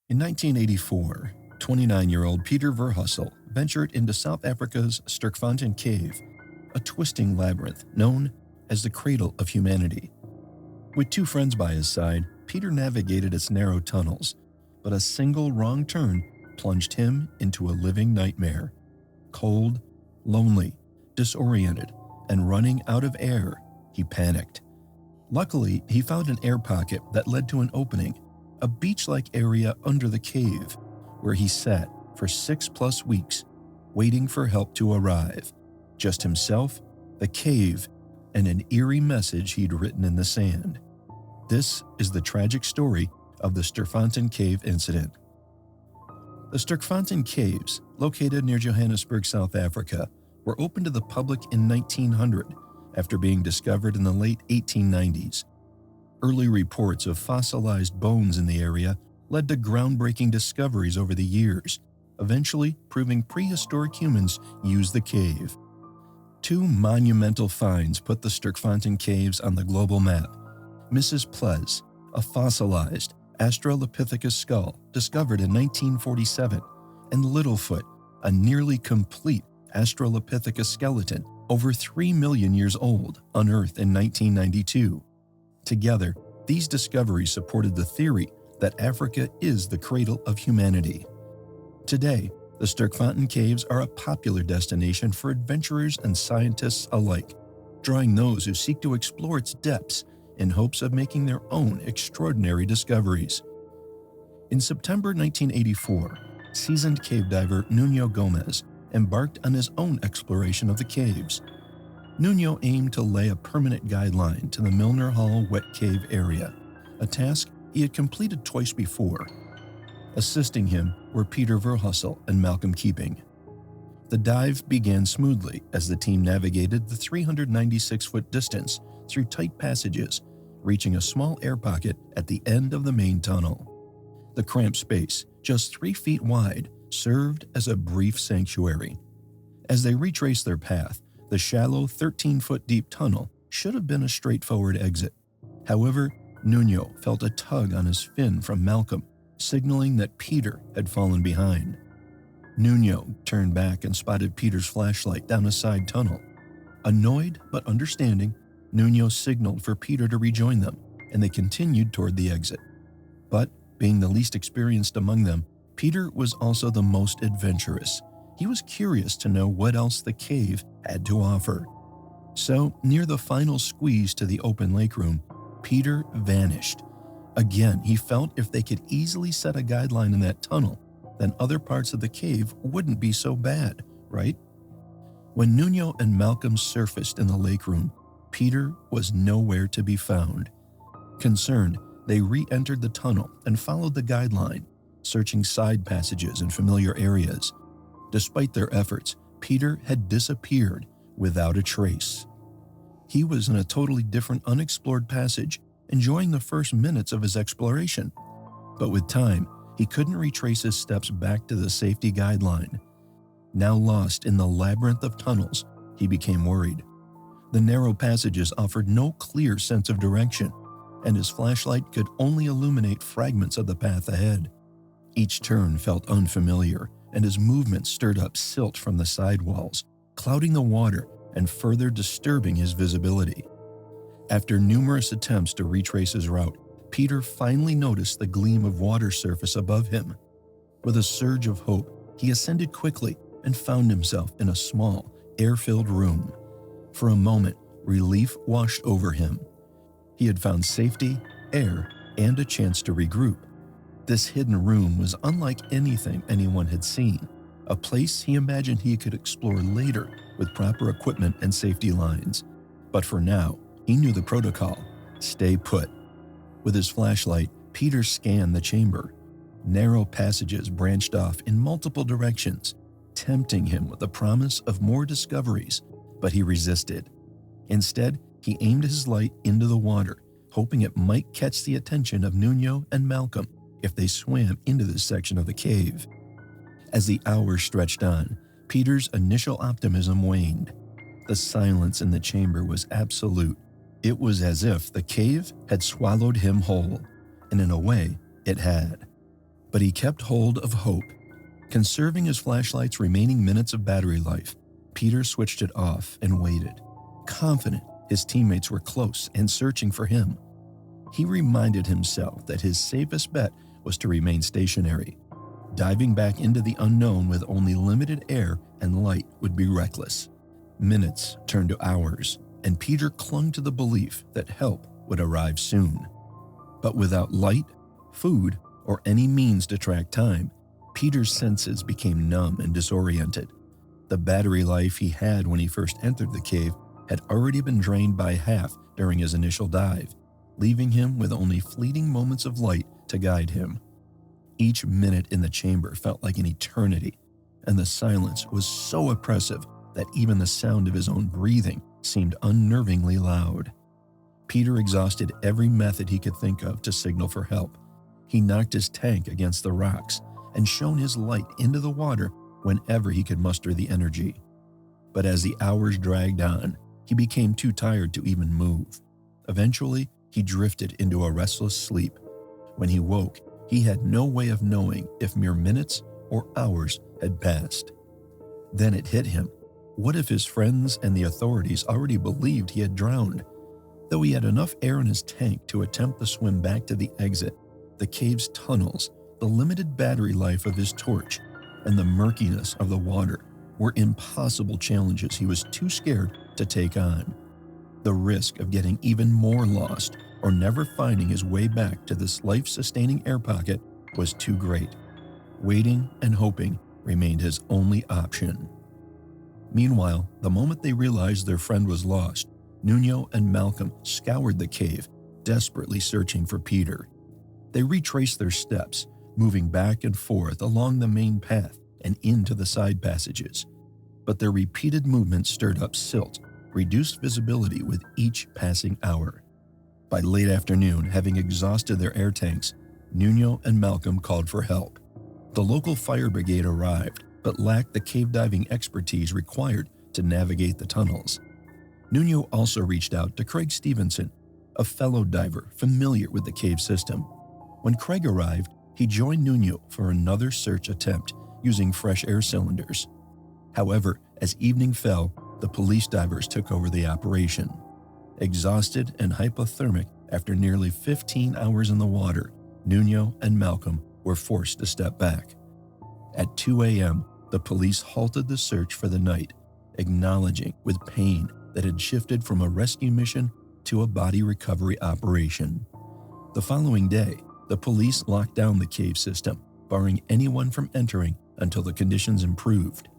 In 1984, 29-year-old Peter Verhulsel ventured into South Africa's Sterkfontein cave, a twisting labyrinth known as the Cradle of Humanity. With two friends by his side, Peter navigated its narrow tunnels, but a single wrong turn plunged him into a living nightmare. Cold, lonely, disoriented, and running out of air, he panicked. Luckily, he found an air pocket that led to an opening, a beach-like area under the cave, where he sat for 6+ weeks, waiting for help to arrive. Just himself, the cave, and an eerie message he'd written in the sand. This is the tragic story of the Sterkfontein Cave incident. The Sterkfontein Caves, located near Johannesburg, South Africa, were opened to the public in 1900 after being discovered in the late 1890s. Early reports of fossilized bones in the area led to groundbreaking discoveries over the years, eventually proving prehistoric humans used the cave. Two monumental finds put the Sterkfontein Caves on the global map. Mrs. Plez, a fossilized Australopithecus skull discovered in 1947, and Littlefoot, a nearly complete Australopithecus skeleton over 3 million years old, unearthed in 1992. Together, these discoveries supported the theory that Africa is the cradle of humanity. Today, the Sterkfontein Caves are a popular destination for adventurers and scientists alike, drawing those who seek to explore its depths in hopes of making their own extraordinary discoveries. In September 1984, seasoned cave diver Nuno Gomes embarked on his own exploration of the caves. Nuno aimed to lay a permanent guideline to the Milner Hall Wet Cave area, a task he had completed twice before. Assisting him were Peter Verhulsel and Malcolm Keeping. The dive began smoothly as the team navigated the 396-foot distance through tight passages, reaching a small air pocket at the end of the main tunnel. The cramped space, just 3 feet wide, served as a brief sanctuary. As they retraced their path, the shallow 13-foot deep tunnel should have been a straightforward exit. However, Nuno felt a tug on his fin from Malcolm, signaling that Peter had fallen behind. Nuno turned back and spotted Peter's flashlight down a side tunnel. Annoyed but understanding, Nuno signaled for Peter to rejoin them, and they continued toward the exit. But, being the least experienced among them, Peter was also the most adventurous. He was curious to know what else the cave had to offer. So, near the final squeeze to the open lake room, Peter vanished. Again, he felt if they could easily set a guideline in that tunnel, then other parts of the cave wouldn't be so bad, right? When Nuno and Malcolm surfaced in the lake room, Peter was nowhere to be found. Concerned, they re-entered the tunnel and followed the guideline, searching side passages and familiar areas. Despite their efforts, Peter had disappeared without a trace. He was in a totally different unexplored passage, enjoying the first minutes of his exploration. But with time, he couldn't retrace his steps back to the safety guideline. Now lost in the labyrinth of tunnels, he became worried. The narrow passages offered no clear sense of direction, and his flashlight could only illuminate fragments of the path ahead. Each turn felt unfamiliar, and his movement stirred up silt from the sidewalls, clouding the water and further disturbing his visibility. After numerous attempts to retrace his route, Peter finally noticed the gleam of water surface above him. With a surge of hope, he ascended quickly and found himself in a small, air-filled room. For a moment, relief washed over him. He had found safety, air, and a chance to regroup. This hidden room was unlike anything anyone had seen, a place he imagined he could explore later with proper equipment and safety lines. But for now, he knew the protocol: stay put. With his flashlight, Peter scanned the chamber. Narrow passages branched off in multiple directions, tempting him with the promise of more discoveries, but he resisted. Instead, he aimed his light into the water, hoping it might catch the attention of Nuno and Malcolm if they swam into this section of the cave. As the hours stretched on, Peter's initial optimism waned. The silence in the chamber was absolute. It was as if the cave had swallowed him whole, and in a way, it had. But he kept hold of hope. Conserving his flashlight's remaining minutes of battery life, Peter switched it off and waited, confident his teammates were close and searching for him. He reminded himself that his safest bet was to remain stationary. Diving back into the unknown with only limited air and light would be reckless. Minutes turned to hours, and Peter clung to the belief that help would arrive soon. But without light, food, or any means to track time, Peter's senses became numb and disoriented. The battery life he had when he first entered the cave had already been drained by half during his initial dive, leaving him with only fleeting moments of light to guide him. Each minute in the chamber felt like an eternity, and the silence was so oppressive that even the sound of his own breathing seemed unnervingly loud. Peter exhausted every method he could think of to signal for help. He knocked his tank against the rocks and shone his light into the water whenever he could muster the energy. But as the hours dragged on, he became too tired to even move. Eventually, he drifted into a restless sleep. When he woke, he had no way of knowing if mere minutes or hours had passed. Then it hit him. What if his friends and the authorities already believed he had drowned? Though he had enough air in his tank to attempt the swim back to the exit, the cave's tunnels, the limited battery life of his torch, and the murkiness of the water were impossible challenges he was too scared to take on. The risk of getting even more lost or never finding his way back to this life-sustaining air pocket was too great. Waiting and hoping remained his only option. Meanwhile, the moment they realized their friend was lost, Nuno and Malcolm scoured the cave, desperately searching for Peter. They retraced their steps, moving back and forth along the main path and into the side passages. But their repeated movements stirred up silt, reduced visibility with each passing hour. By late afternoon, having exhausted their air tanks, Nuno and Malcolm called for help. The local fire brigade arrived, but lacked the cave diving expertise required to navigate the tunnels. Nuno also reached out to Craig Stevenson, a fellow diver familiar with the cave system. When Craig arrived, he joined Nuno for another search attempt using fresh air cylinders. However, as evening fell, the police divers took over the operation. Exhausted and hypothermic after nearly 15 hours in the water, Nuno and Malcolm were forced to step back. At 2 a.m., the police halted the search for the night, acknowledging with pain that had shifted from a rescue mission to a body recovery operation. The following day, the police locked down the cave system, barring anyone from entering until the conditions improved.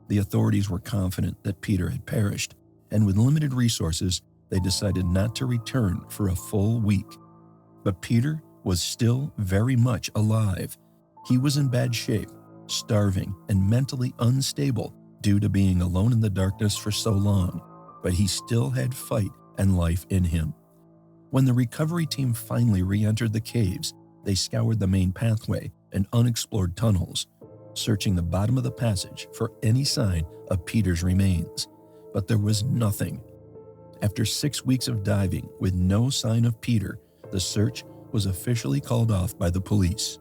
The authorities were confident that Peter had perished, and with limited resources, they decided not to return for a full week. But Peter was still very much alive. He was in bad shape, starving and mentally unstable due to being alone in the darkness for so long, but he still had fight and life in him. When the recovery team finally re-entered the caves, they scoured the main pathway and unexplored tunnels, searching the bottom of the passage for any sign of Peter's remains. But there was nothing. After 6 weeks of diving with no sign of Peter, the search was officially called off by the police.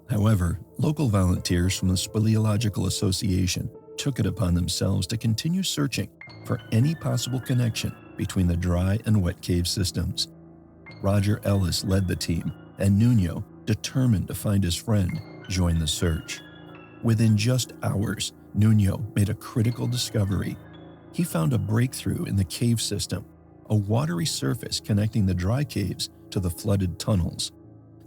However, local volunteers from the Speleological Association took it upon themselves to continue searching for any possible connection between the dry and wet cave systems. Roger Ellis led the team, and Nuno, determined to find his friend, joined the search. Within just hours, Nuno made a critical discovery. He found a breakthrough in the cave system, a watery surface connecting the dry caves to the flooded tunnels.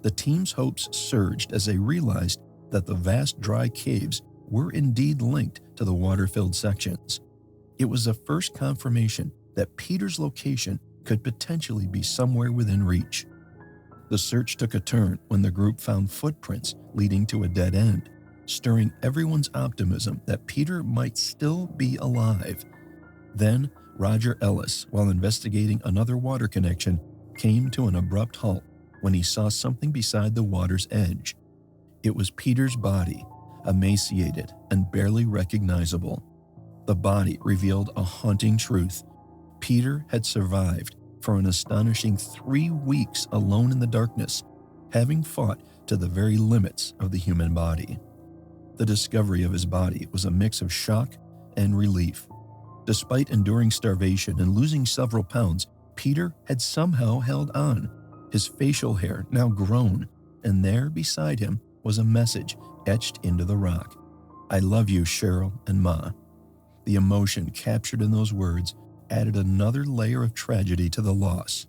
The team's hopes surged as they realized that the vast dry caves were indeed linked to the water-filled sections. It was the first confirmation that Peter's location could potentially be somewhere within reach. The search took a turn when the group found footprints leading to a dead end, stirring everyone's optimism that Peter might still be alive. Then, Roger Ellis, while investigating another water connection, came to an abrupt halt when he saw something beside the water's edge. It was Peter's body, emaciated and barely recognizable. The body revealed a haunting truth. Peter had survived for an astonishing 3 weeks alone in the darkness, having fought to the very limits of the human body. The discovery of his body was a mix of shock and relief. Despite enduring starvation and losing several pounds, Peter had somehow held on, his facial hair now grown, and there beside him was a message etched into the rock. "I love you, Cheryl and Ma." The emotion captured in those words added another layer of tragedy to the loss.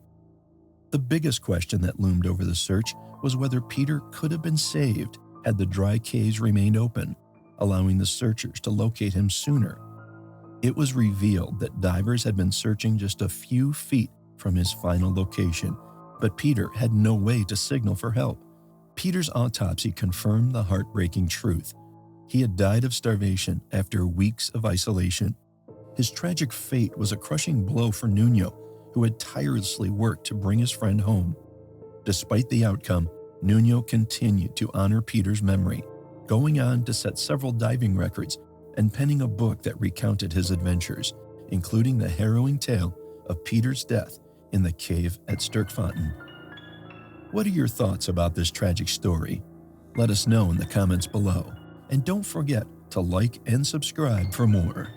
The biggest question that loomed over the search was whether Peter could have been saved had the dry caves remained open, allowing the searchers to locate him sooner. It was revealed that divers had been searching just a few feet from his final location, but Peter had no way to signal for help. Peter's autopsy confirmed the heartbreaking truth. He had died of starvation after weeks of isolation. His tragic fate was a crushing blow for Nuno, who had tirelessly worked to bring his friend home. Despite the outcome, Nuno continued to honor Peter's memory, going on to set several diving records and penning a book that recounted his adventures, including the harrowing tale of Peter's death in the cave at Sterkfontein. What are your thoughts about this tragic story? Let us know in the comments below, and don't forget to like and subscribe for more.